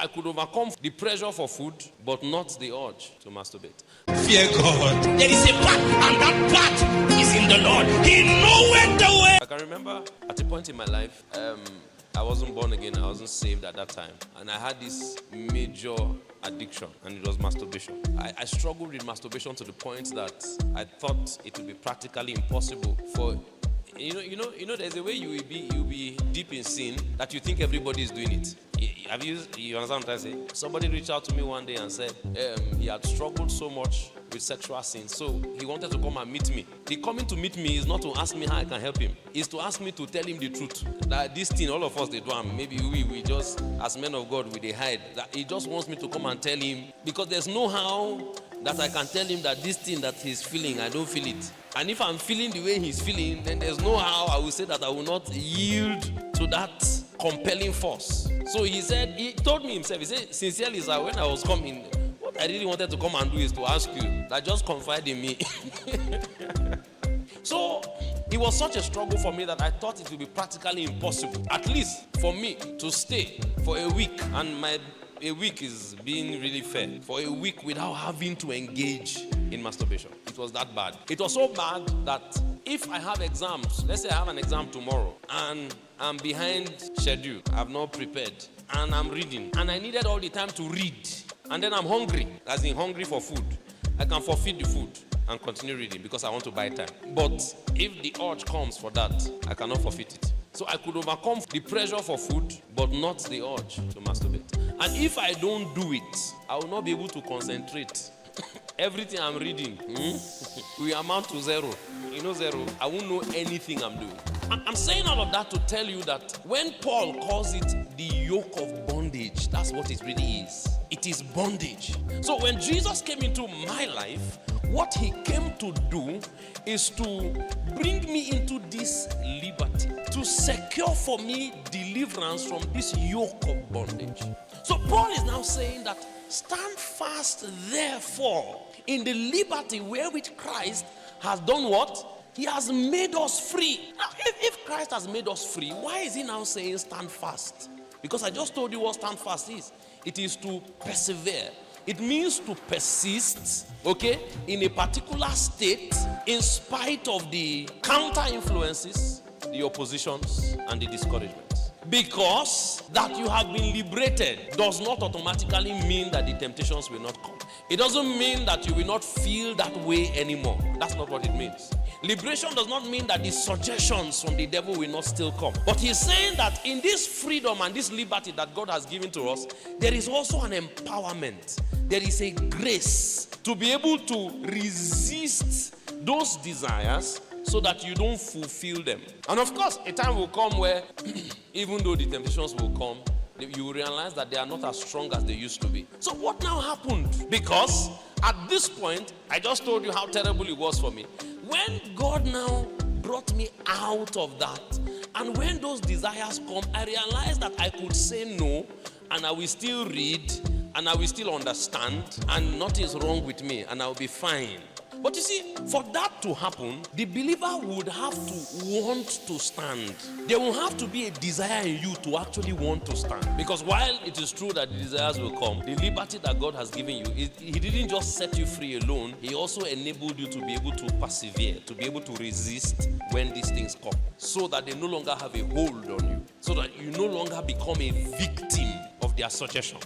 I could overcome the pressure for food, but not the urge to masturbate. Fear God. There is a path, and that path is in the Lord. He knoweth the way. I can remember at a point in my life, I wasn't born again, I wasn't saved at that time. And I had this major addiction, and it was masturbation. I struggled with masturbation to the point that I thought it would be practically impossible for you know, there's a way you'll be deep in sin that you think everybody is doing it. You understand what I say? Somebody reached out to me one day and said he had struggled so much with sexual sin, so he wanted to come and meet me. The coming to meet me is not to ask me how I can help him. It's to ask me to tell him the truth. That this thing, all of us, they do, and maybe we just, as men of God, they hide. That he just wants me to come and tell him, because there's no how that I can tell him that this thing that he's feeling, I don't feel it. And if I'm feeling the way he's feeling, then there's no how I will say that I will not yield to that compelling force. So he told me himself, he said, sincerely, sir, when I was coming, what I really wanted to come and do is to ask you, that just confide in me. So it was such a struggle for me that I thought it would be practically impossible, at least for me, to stay for a week, and a week is being really fair, for a week without having to engage in masturbation. It was that bad. It was so bad that if I have exams, let's say I have an exam tomorrow, and I'm behind schedule, I've not prepared, and I'm reading, and I needed all the time to read, and then I'm hungry, as in hungry for food, I can forfeit the food and continue reading because I want to buy time. But if the urge comes for that, I cannot forfeit it. So I could overcome the pressure for food, but not the urge to masturbate. And if I don't do it, I will not be able to concentrate. Everything I'm reading will amount to zero. You know, zero. I won't know anything I'm doing. I'm saying all of that to tell you that when Paul calls it the yoke of bondage, that's what it really is. It is bondage. So when Jesus came into my life, what he came to do is to bring me into this liberty, to secure for me deliverance from this yoke of bondage. So Paul is now saying that stand fast, therefore, in the liberty wherewith Christ has done what? He has made us free. Now, if Christ has made us free, why is he now saying stand fast? Because I just told you what stand fast is. It is to persevere. It means to persist, okay, in a particular state in spite of the counter influences, the oppositions, and the discouragements. Because that you have been liberated does not automatically mean that the temptations will not come. It doesn't mean that you will not feel that way anymore. That's not what it means. Liberation does not mean that the suggestions from the devil will not still come. But he's saying that in this freedom and this liberty that God has given to us, there is also an empowerment. There is a grace to be able to resist those desires so that you don't fulfill them. And of course, a time will come where even though the temptations will come, you will realize that they are not as strong as they used to be. So what now happened? Because at this point, I just told you how terrible it was for me. When God now brought me out of that, and when those desires come, I realized that I could say no, and I will still read, and I will still understand, and nothing is wrong with me, and I will be fine. But you see, for that to happen, the believer would have to want to stand. There will have to be a desire in you to actually want to stand. Because while it is true that the desires will come, the liberty that God has given you, He didn't just set you free alone. He also enabled you to be able to persevere, to be able to resist when these things come, so that they no longer have a hold on you, so that you no longer become a victim of their suggestion.